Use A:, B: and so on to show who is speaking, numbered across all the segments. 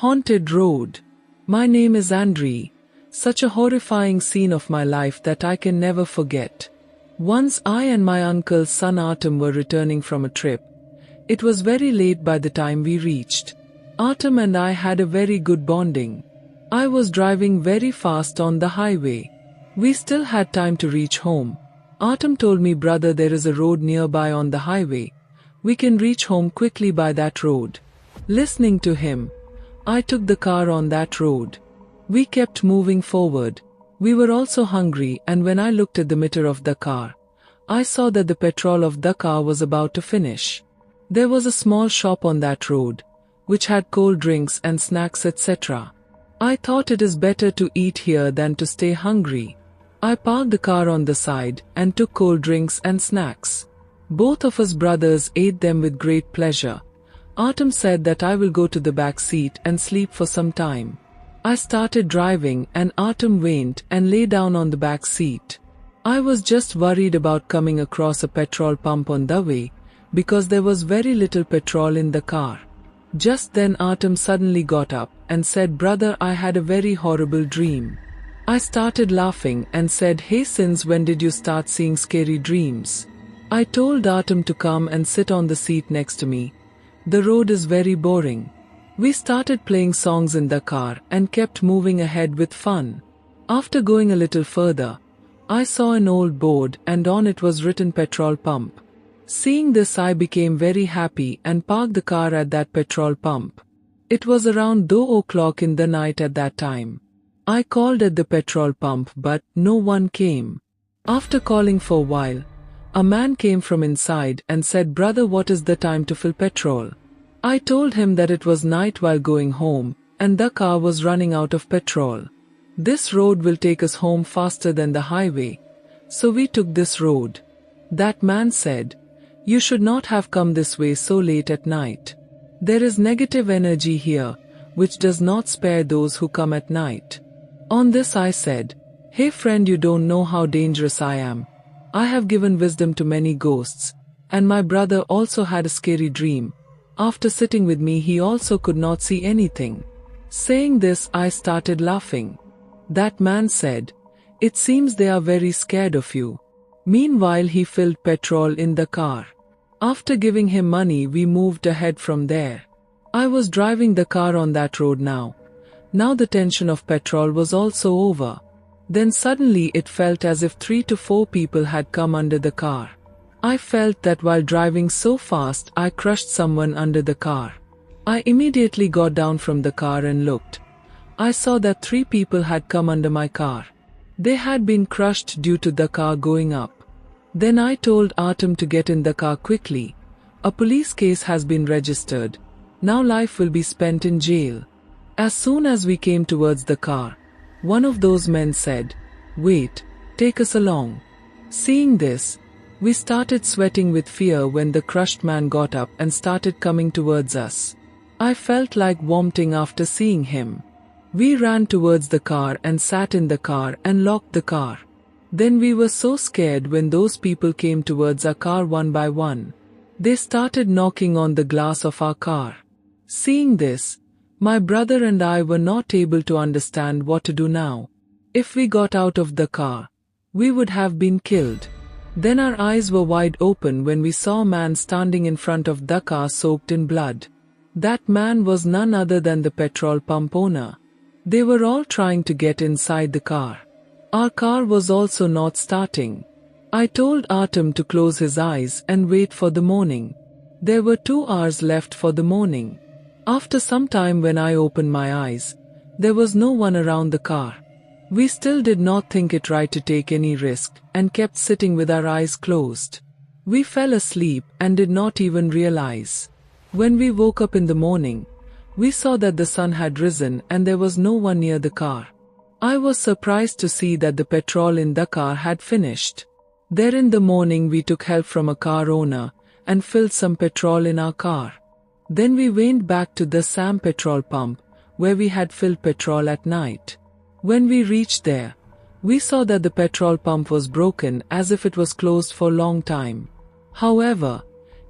A: Haunted road. My name is Andre. Such a horrifying scene of my life that I can never forget. Once I and my uncle's son Artem were returning from a trip. It was very late by the time we reached. Artem and I had a very good bonding. I was driving very fast on the highway. We still had time to reach home. Artem told me, brother, there is a road nearby on the highway. We can reach home quickly by that road. Listening to him, I took the car on that road. We kept moving forward. We were also hungry, and when I looked at the meter of the car, I saw that the petrol of the car was about to finish. There was a small shop on that road, which had cold drinks and snacks, etc. I thought it is better to eat here than to stay hungry. I parked the car on the side and took cold drinks and snacks. Both of us brothers ate them with great pleasure. Artem said that I will go to the back seat and sleep for some time. I started driving and Artem went and lay down on the back seat. I was just worried about coming across a petrol pump on the way, because there was very little petrol in the car. Just then Artem suddenly got up and said, brother, I had a very horrible dream. I started laughing and said, hey, since when did you start seeing scary dreams? I told Artem to come and sit on the seat next to me. The road is very boring. We started playing songs in the car and kept moving ahead with fun. After going a little further, I saw an old board and on it was written petrol pump. Seeing this, I became very happy and parked the car at that petrol pump. It was around 2 o'clock in the night at that time. I called at the petrol pump but no one came. After calling for a while, a man came from inside and said, brother, what is the time to fill petrol? I told him that it was night while going home, and the car was running out of petrol. This road will take us home faster than the highway, so we took this road. That man said, you should not have come this way so late at night. There is negative energy here, which does not spare those who come at night. On this I said, hey friend, you don't know how dangerous I am. I have given wisdom to many ghosts, and my brother also had a scary dream. After sitting with me, he also could not see anything. Saying this, I started laughing. That man said, it seems they are very scared of you. Meanwhile, he filled petrol in the car. After giving him money, we moved ahead from there. I was driving the car on that road now. Now the tension of petrol was also over. Then suddenly it felt as if 3 to 4 people had come under the car. I felt that while driving so fast, I crushed someone under the car. I immediately got down from the car and looked. I saw that 3 people had come under my car. They had been crushed due to the car going up. Then I told Artem to get in the car quickly. A police case has been registered. Now life will be spent in jail. As soon as we came towards the car, one of those men said, wait, take us along. Seeing this, we started sweating with fear when the crushed man got up and started coming towards us. I felt like vomiting after seeing him. We ran towards the car and sat in the car and locked the car. Then we were so scared when those people came towards our car one by one. They started knocking on the glass of our car. Seeing this, my brother and I were not able to understand what to do now. If we got out of the car, we would have been killed. Then our eyes were wide open when we saw a man standing in front of the car soaked in blood. That man was none other than the petrol pump owner. They were all trying to get inside the car. Our car was also not starting. I told Artem to close his eyes and wait for the morning. There were 2 hours left for the morning. After some time, when I opened my eyes, there was no one around the car. We still did not think it right to take any risk and kept sitting with our eyes closed. We fell asleep and did not even realize. When we woke up in the morning, we saw that the sun had risen and there was no one near the car. I was surprised to see that the petrol in the car had finished. There in the morning, we took help from a car owner and filled some petrol in our car. Then we went back to the same petrol pump where we had filled petrol at night. When we reached there, we saw that the petrol pump was broken, as if it was closed for a long time. However,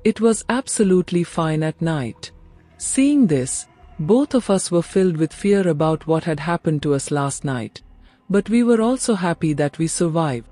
A: it was absolutely fine at night. Seeing this, Both of us were filled with fear about what had happened to us last night, but we were also happy that we survived.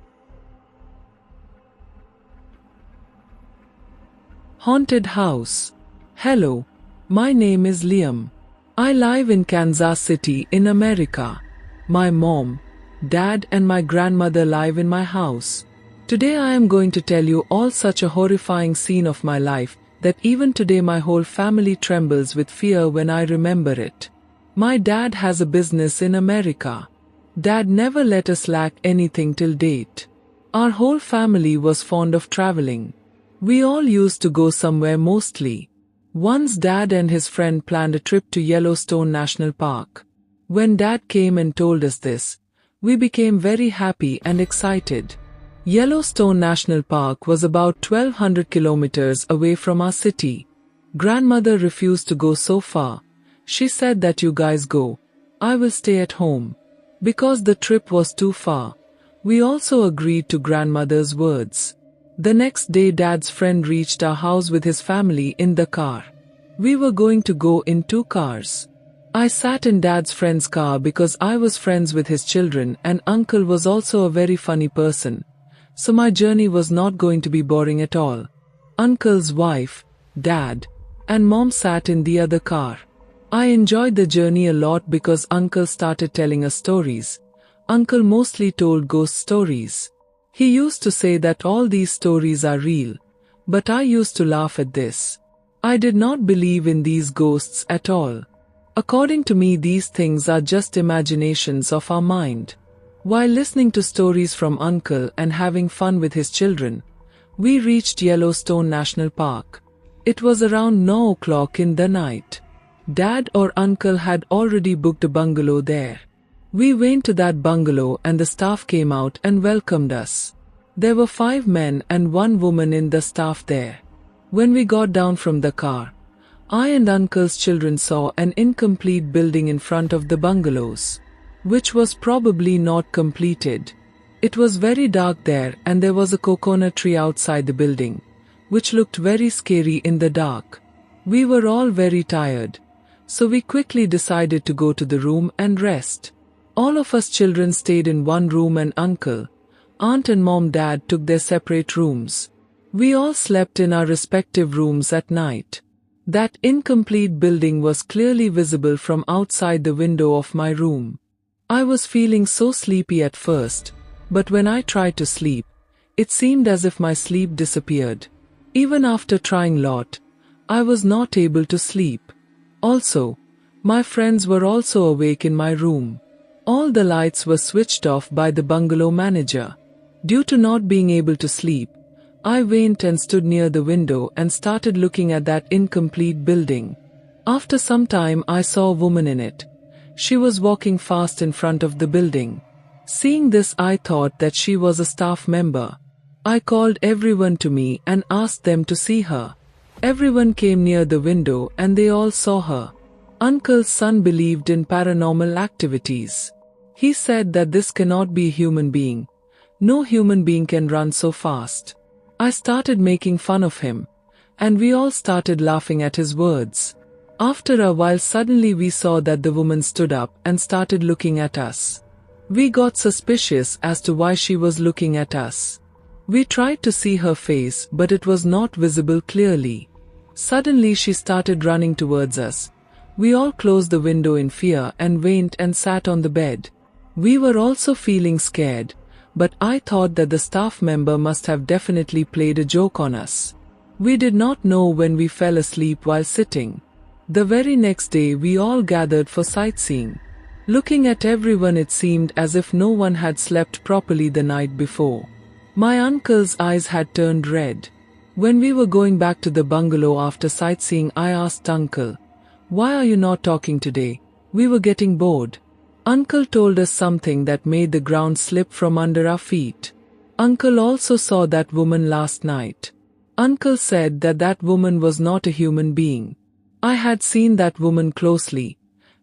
A: Haunted House. Hello, my name is Liam. I live in Kansas City in America. My mom, dad and my grandmother live in my house. Today I am going to tell you all such a horrifying scene of my life that even today my whole family trembles with fear when I remember it. My dad has a business in America. Dad never let us lack anything till date. Our whole family was fond of traveling. We all used to go somewhere mostly. Once Dad and his friend planned a trip to Yellowstone National Park. When Dad came and told us this, we became very happy and excited. Yellowstone National Park was about 1,200 kilometers away from our city. Grandmother refused to go so far. She said that you guys go. I will stay at home. Because the trip was too far, we also agreed to grandmother's words. The next day Dad's friend reached our house with his family in the car. We were going to go in 2 cars. I sat in Dad's friend's car because I was friends with his children and uncle was also a very funny person. So my journey was not going to be boring at all. Uncle's wife, Dad, and Mom sat in the other car. I enjoyed the journey a lot because Uncle started telling us stories. Uncle mostly told ghost stories. He used to say that all these stories are real, but I used to laugh at this. I did not believe in these ghosts at all. According to me, these things are just imaginations of our mind. While listening to stories from Uncle and having fun with his children, we reached Yellowstone National Park. It was around 9 o'clock in the night. Dad or Uncle had already booked a bungalow there. We went to that bungalow and the staff came out and welcomed us. There were 5 men and 1 woman in the staff there. When we got down from the car, I and Uncle's children saw an incomplete building in front of the bungalows, which was probably not completed. It was very dark there and there was a coconut tree outside the building, which looked very scary in the dark. We were all very tired, so we quickly decided to go to the room and rest. All of us children stayed in one room and Uncle, Aunt and Dad took their separate rooms. We all slept in our respective rooms at night. That incomplete building was clearly visible from outside the window of my room. I was feeling so sleepy at first, but when I tried to sleep, it seemed as if my sleep disappeared. Even after trying a lot, I was not able to sleep. Also, my friends were also awake in my room. All the lights were switched off by the bungalow manager. Due to not being able to sleep, I went and stood near the window and started looking at that incomplete building. After some time I saw a woman in it. She was walking fast in front of the building. Seeing this, I thought that she was a staff member. I called everyone to me and asked them to see her. Everyone came near the window and they all saw her. Uncle's son believed in paranormal activities. He said that this cannot be a human being. No human being can run so fast. I started making fun of him, and we all started laughing at his words. After a while, suddenly we saw that the woman stood up and started looking at us. We got suspicious as to why she was looking at us. We tried to see her face, but it was not visible clearly. Suddenly she started running towards us. We all closed the window in fear and went and sat on the bed. We were also feeling scared, but I thought that the staff member must have definitely played a joke on us. We did not know when we fell asleep while sitting. The very next day we all gathered for sightseeing. Looking at everyone, it seemed as if no one had slept properly the night before. My uncle's eyes had turned red. When we were going back to the bungalow after sightseeing, I asked Uncle, "Why are you not talking today? We were getting bored." Uncle told us something that made the ground slip from under our feet. Uncle also saw that woman last night. Uncle said that that woman was not a human being. I had seen that woman closely,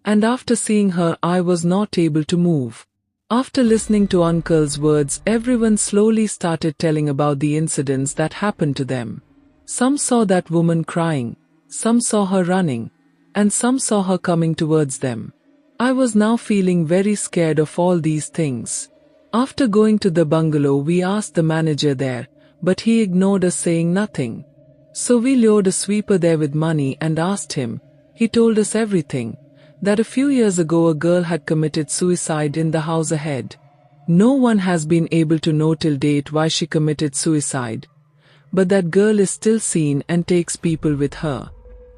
A: and after seeing her I was not able to move. After listening to Uncle's words, everyone slowly started telling about the incidents that happened to them. Some saw that woman crying, some saw her running, and some saw her coming towards them. I was now feeling very scared of all these things. After going to the bungalow, we asked the manager there, but he ignored us, saying nothing. So we lured a sweeper there with money and asked him. He told us everything, that a few years ago a girl had committed suicide in the house ahead. No one has been able to know till date why she committed suicide, but that girl is still seen and takes people with her.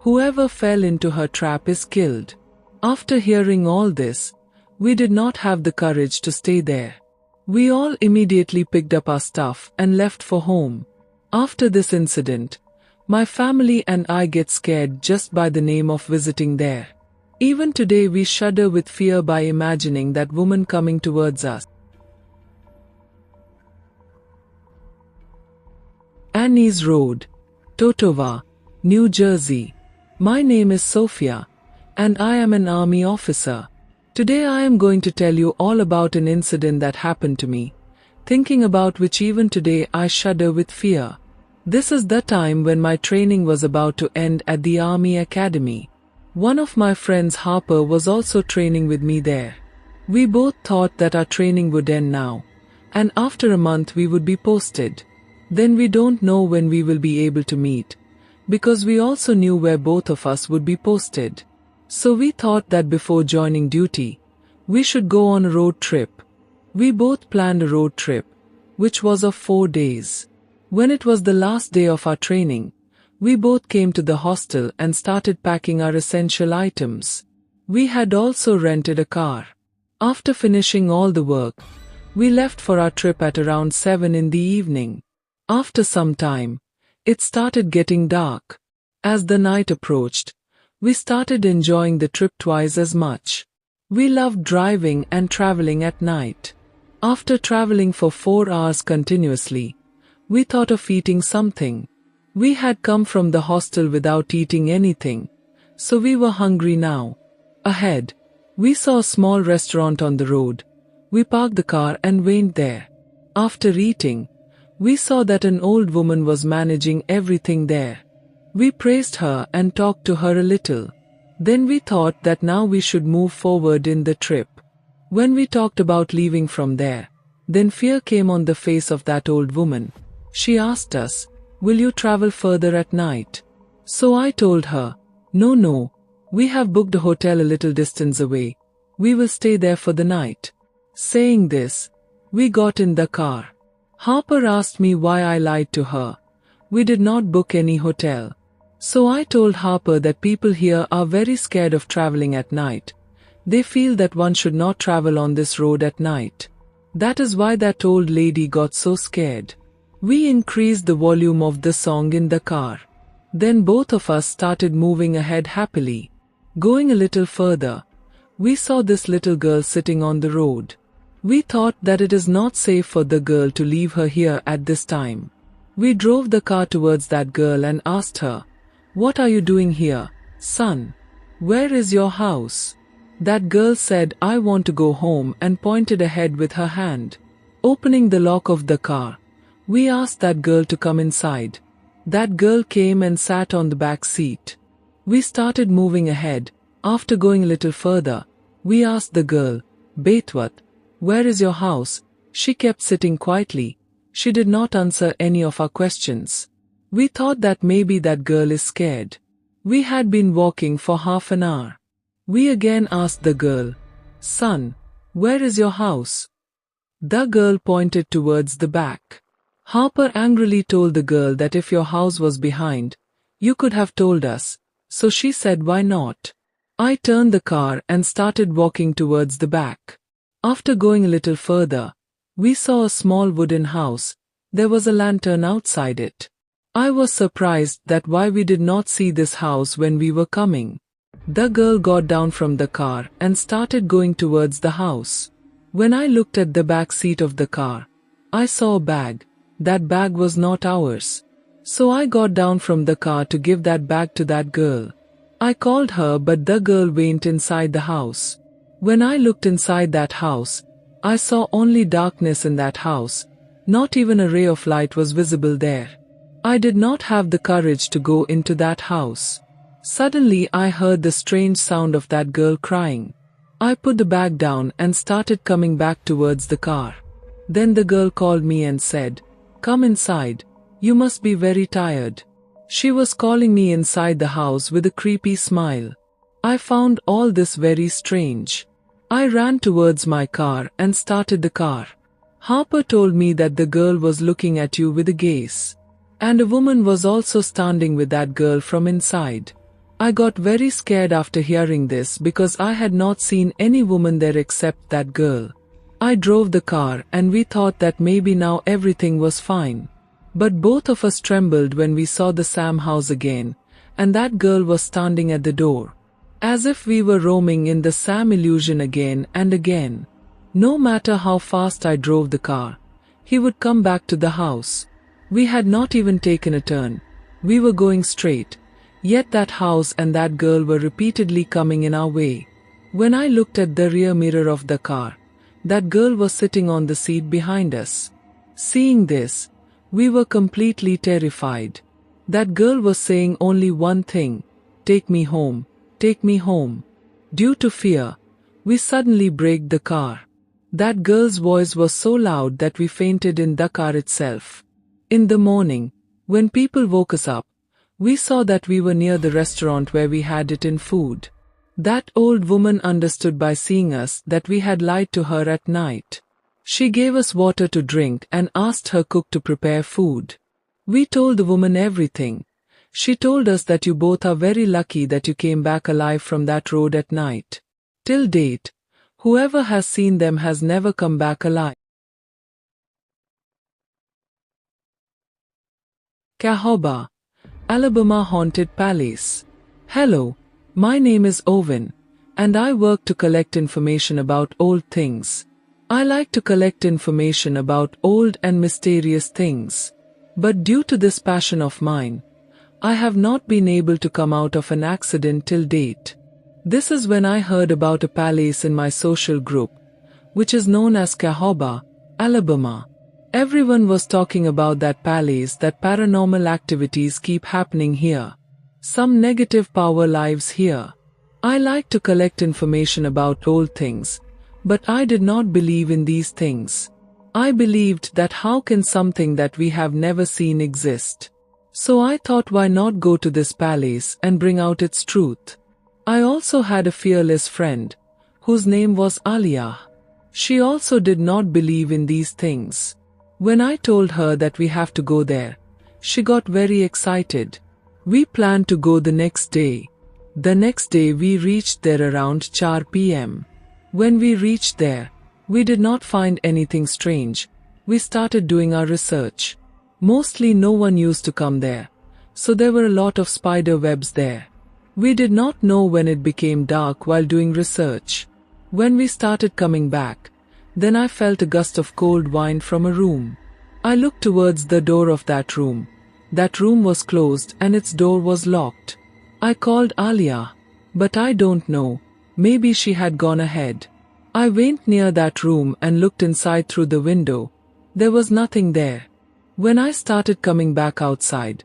A: Whoever fell into her trap is killed. After hearing all this, we did not have the courage to stay there. We all immediately picked up our stuff and left for home. After this incident, my family and I get scared just by the name of visiting there. Even today we shudder with fear by imagining that woman coming towards us. Annie's Road, Totowa, New Jersey. My name is Sophia, and I am an army officer. Today I am going to tell you all about an incident that happened to me, thinking about which even today I shudder with fear. This is the time when my training was about to end at the Army Academy. One of my friends, Harper, was also training with me there. We both thought that our training would end now, and after a month we would be posted. Then we don't know when we will be able to meet, because we also knew where both of us would be posted. So we thought that before joining duty, we should go on a road trip. We both planned a road trip, which was of 4 days. When it was the last day of our training, we both came to the hostel and started packing our essential items. We had also rented a car. After finishing all the work, we left for our trip at around 7 in the evening. After some time, it started getting dark. As the night approached, we started enjoying the trip twice as much. We loved driving and traveling at night. After traveling for 4 hours continuously, we thought of eating something. We had come from the hostel without eating anything, so we were hungry now. Ahead, we saw a small restaurant on the road. We parked the car and went there. After eating, we saw that an old woman was managing everything there. We praised her and talked to her a little. Then we thought that now we should move forward in the trip. When we talked about leaving from there, then fear came on the face of that old woman. She asked us, "Will you travel further at night?" So I told her, No, we have booked a hotel a little distance away. We will stay there for the night." Saying this, we got in the car. Harper asked me why I lied to her. We did not book any hotel. So I told Harper that people here are very scared of traveling at night. They feel that one should not travel on this road at night. That is why that old lady got so scared. We increased the volume of the song in the car. Then both of us started moving ahead happily. Going a little further, we saw this little girl sitting on the road. We thought that it is not safe for the girl to leave her here at this time. We drove the car towards that girl and asked her, "What are you doing here, son? Where is your house?" That girl said, "I want to go home," and pointed ahead with her hand. Opening the lock of the car, we asked that girl to come inside. That girl came and sat on the back seat. We started moving ahead. After going a little further, we asked the girl, "Betwat, where is your house?" She kept sitting quietly. She did not answer any of our questions. We thought that maybe that girl is scared. We had been walking for half an hour. We again asked the girl, "Son, where is your house?" The girl pointed towards the back. Harper angrily told the girl that if your house was behind, you could have told us. So she said, "Why not?" I turned the car and started walking towards the back. After going a little further, we saw a small wooden house. There was a lantern outside it. I was surprised that why we did not see this house when we were coming. The girl got down from the car and started going towards the house. When I looked at the back seat of the car, I saw a bag. That bag was not ours. So I got down from the car to give that bag to that girl. I called her, but the girl went inside the house. When I looked inside that house, I saw only darkness in that house. Not even a ray of light was visible there. I did not have the courage to go into that house. Suddenly I heard the strange sound of that girl crying. I put the bag down and started coming back towards the car. Then the girl called me and said, "Come inside, you must be very tired." She was calling me inside the house with a creepy smile. I found all this very strange. I ran towards my car and started the car. Harper told me that the girl was looking at you with a gaze. And a woman was also standing with that girl from inside. I got very scared after hearing this because I had not seen any woman there except that girl. I drove the car and we thought that maybe now everything was fine. But both of us trembled when we saw the Sam house again, and that girl was standing at the door. As if we were roaming in the Sam illusion again and again. No matter how fast I drove the car, he would come back to the house. We had not even taken a turn. We were going straight. Yet that house and that girl were repeatedly coming in our way. When I looked at the rear mirror of the car, that girl was sitting on the seat behind us. Seeing this, we were completely terrified. That girl was saying only one thing, "Take me home, take me home." Due to fear, we suddenly braked the car. That girl's voice was so loud that we fainted in the car itself. In the morning, when people woke us up, we saw that we were near the restaurant where we had eaten food. That old woman understood by seeing us that we had lied to her at night. She gave us water to drink and asked her cook to prepare food. We told the woman everything. She told us that you both are very lucky that you came back alive from that road at night. Till date, whoever has seen them has never come back alive. Cahoba, Alabama Haunted Palace. Hello, my name is Owen, and I work to collect information about old things. I like to collect information about old and mysterious things. But due to this passion of mine, I have not been able to come out of an accident till date. This is when I heard about a palace in my social group, which is known as Cahoba, Alabama. Everyone was talking about that palace, that paranormal activities keep happening here. Some negative power lives here. I like to collect information about old things, but I did not believe in these things. I believed that how can something that we have never seen exist? So I thought, why not go to this palace and bring out its truth? I also had a fearless friend, whose name was Alia. She also did not believe in these things. When I told her that we have to go there, she got very excited. We planned to go the next day. The next day we reached there around 4 p.m. When we reached there, we did not find anything strange. We started doing our research. Mostly no one used to come there, so there were a lot of spider webs there. We did not know when it became dark while doing research. When we started coming back, then I felt a gust of cold wind from a room. I looked towards the door of that room. That room was closed and its door was locked. I called Alia, but I don't know, maybe she had gone ahead. I went near that room and looked inside through the window. There was nothing there. When I started coming back outside,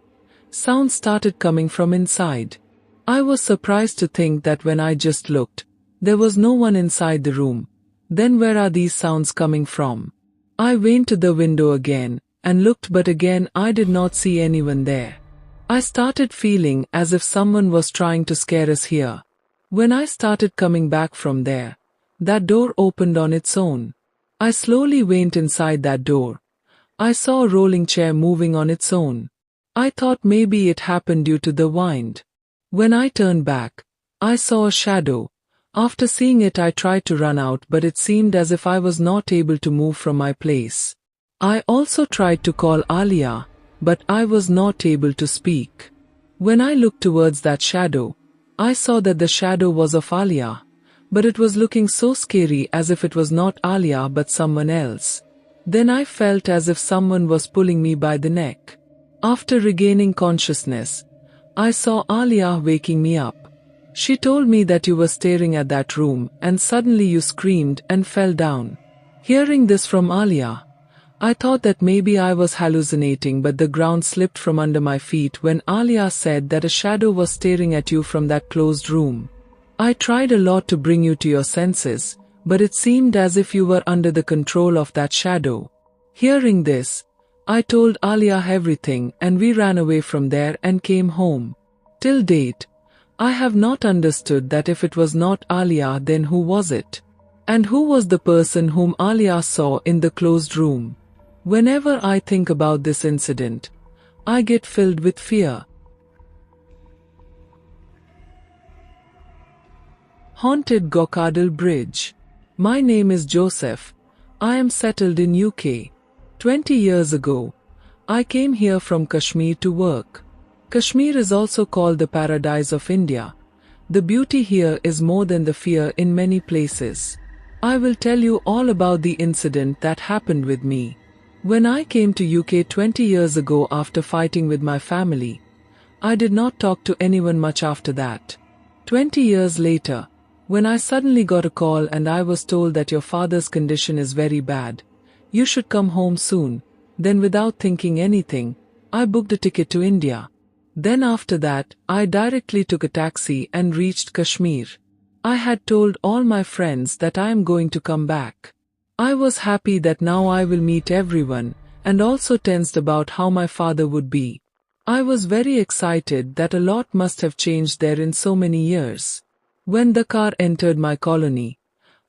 A: sounds started coming from inside. I was surprised to think that when I just looked, there was no one inside the room. Then where are these sounds coming from? I went to the window again and looked, but again I did not see anyone there. I started feeling as if someone was trying to scare us here. When I started coming back from there, that door opened on its own. I slowly went inside that door. I saw a rolling chair moving on its own. I thought maybe it happened due to the wind. When I turned back, I saw a shadow. After seeing it, I tried to run out, but it seemed as if I was not able to move from my place. I also tried to call Alia, but I was not able to speak. When I looked towards that shadow, I saw that the shadow was of Alia, but it was looking so scary as if it was not Alia but someone else. Then I felt as if someone was pulling me by the neck. After regaining consciousness, I saw Alia waking me up. She told me that you were staring at that room and suddenly you screamed and fell down. Hearing this from Alia, I thought that maybe I was hallucinating, but the ground slipped from under my feet when Alia said that a shadow was staring at you from that closed room. I tried a lot to bring you to your senses, but it seemed as if you were under the control of that shadow. Hearing this, I told Alia everything and we ran away from there and came home. Till date, I have not understood that if it was not Alia, then who was it? And who was the person whom Alia saw in the closed room? Whenever I think about this incident, I get filled with fear. Haunted Gokadal Bridge. My name is Joseph. I am settled in UK. 20 years ago, I came here from Kashmir to work. Kashmir is also called the paradise of India. The beauty here is more than the fear in many places. I will tell you all about the incident that happened with me. When I came to UK 20 years ago after fighting with my family, I did not talk to anyone much after that. 20 years later, when I suddenly got a call and I was told that your father's condition is very bad, you should come home soon, then without thinking anything, I booked a ticket to India. Then after that, I directly took a taxi and reached Kashmir. I had told all my friends that I am going to come back. I was happy that now I will meet everyone, and also tensed about how my father would be. I was very excited that a lot must have changed there in so many years. When the car entered my colony,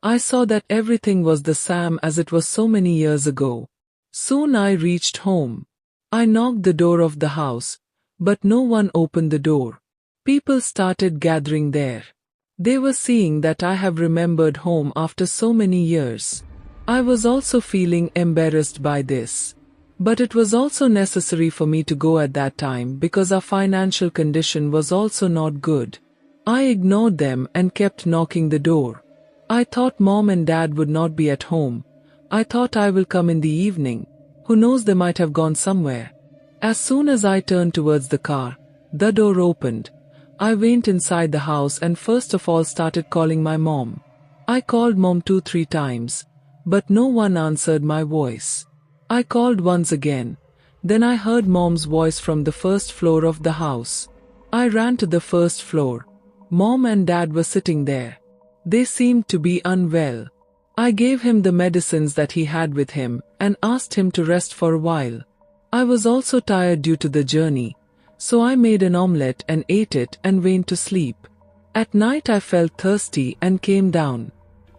A: I saw that everything was the same as it was so many years ago. Soon I reached home. I knocked the door of the house, but no one opened the door. People started gathering there. They were seeing that I have remembered home after so many years. I was also feeling embarrassed by this. But it was also necessary for me to go at that time because our financial condition was also not good. I ignored them and kept knocking the door. I thought mom and dad would not be at home. I thought I will come in the evening. Who knows, they might have gone somewhere. As soon as I turned towards the car, the door opened. I went inside the house and first of all started calling my mom. I called mom 2-3 times, but no one answered my voice. I called once again. Then I heard mom's voice from the first floor of the house. I ran to the first floor. Mom and dad were sitting there. They seemed to be unwell. I gave him the medicines that he had with him and asked him to rest for a while. I was also tired due to the journey, so I made an omelette and ate it and went to sleep. At night I felt thirsty and came down.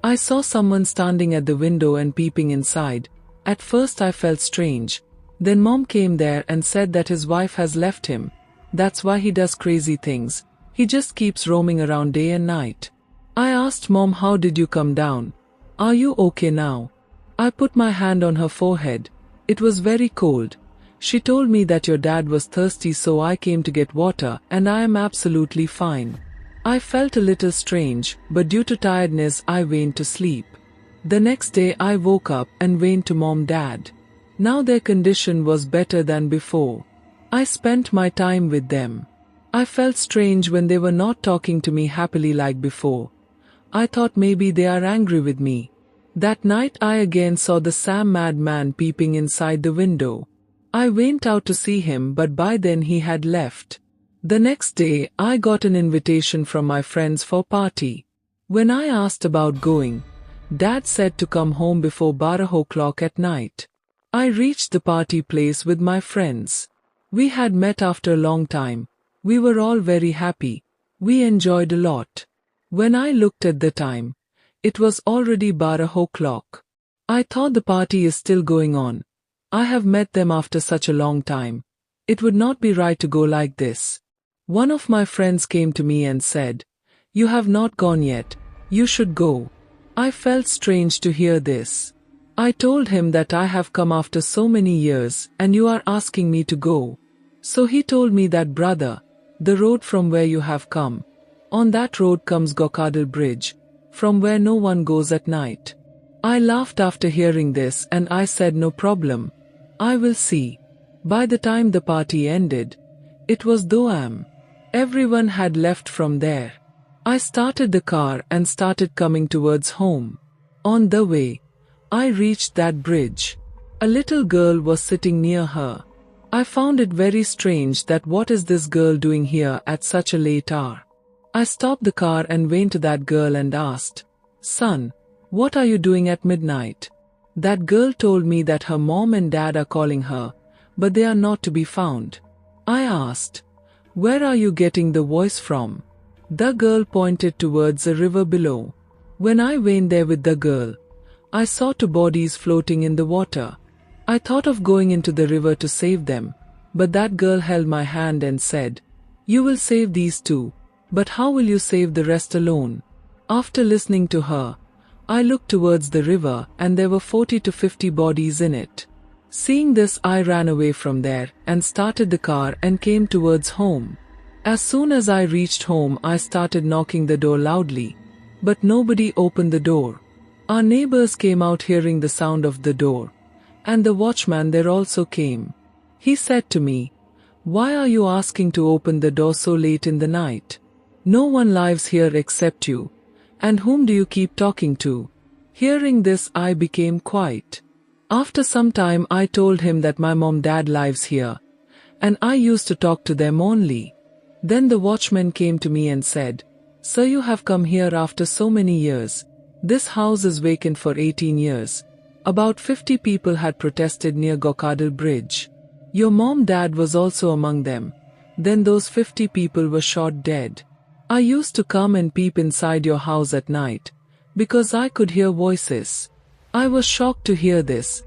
A: I saw someone standing at the window and peeping inside. At first I felt strange. Then mom came there and said that his wife has left him. That's why he does crazy things. He just keeps roaming around day and night. I asked mom, how did you come down? Are you okay now? I put my hand on her forehead. It was very cold. She told me that your dad was thirsty, so I came to get water and I am absolutely fine. I felt a little strange, but due to tiredness I went to sleep. The next day I woke up and went to mom-dad. Now their condition was better than before. I spent my time with them. I felt strange when they were not talking to me happily like before. I thought maybe they are angry with me. That night I again saw the same madman peeping inside the window. I went out to see him, but by then he had left. The next day I got an invitation from my friends for party. When I asked about going, Dad said to come home before 12 o'clock at night. I reached the party place with my friends. We had met after a long time. We were all very happy. We enjoyed a lot. When I looked at the time, it was already 12 o'clock. I thought the party is still going on. I have met them after such a long time. It would not be right to go like this. One of my friends came to me and said, "You have not gone yet. You should go." I felt strange to hear this. I told him that I have come after so many years and you are asking me to go. So he told me that, brother, the road from where you have come, on that road comes Gokadal Bridge, from where no one goes at night. I laughed after hearing this and I said, no problem. I will see. By the time the party ended, it was Doam. Everyone had left from there. I started the car and started coming towards home. On the way, I reached that bridge. A little girl was sitting near her. I found it very strange that what is this girl doing here at such a late hour? I stopped the car and went to that girl and asked, "Son, what are you doing at midnight?" That girl told me that her mom and dad are calling her, but they are not to be found. I asked, "Where are you getting the voice from?" The girl pointed towards the river below. When I went there with the girl, I saw two bodies floating in the water. I thought of going into the river to save them, but that girl held my hand and said, "You will save these two, but how will you save the rest alone?" After listening to her, I looked towards the river and there were 40 to 50 bodies in it. Seeing this, I ran away from there and started the car and came towards home. As soon as I reached home, I started knocking the door loudly, but nobody opened the door. Our neighbors came out hearing the sound of the door, and the watchman there also came. He said to me, "Why are you asking to open the door so late in the night? No one lives here except you, and whom do you keep talking to?" Hearing this, I became quiet. After some time, I told him that my dad lives here, and I used to talk to them only. Then the watchman came to me and said, "Sir, you have come here after so many years. This house is vacant for 18 years. About 50 people had protested near Gokadal Bridge. Your dad was also among them. Then those 50 people were shot dead. I used to come and peep inside your house at night, because I could hear voices." I was shocked to hear this.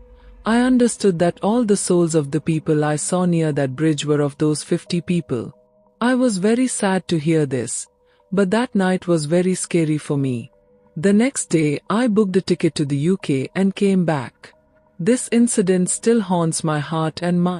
A: I understood that all the souls of the people I saw near that bridge were of those 50 people. I was very sad to hear this, but that night was very scary for me. The next day, I booked a ticket to the UK and came back. This incident still haunts my heart and mind.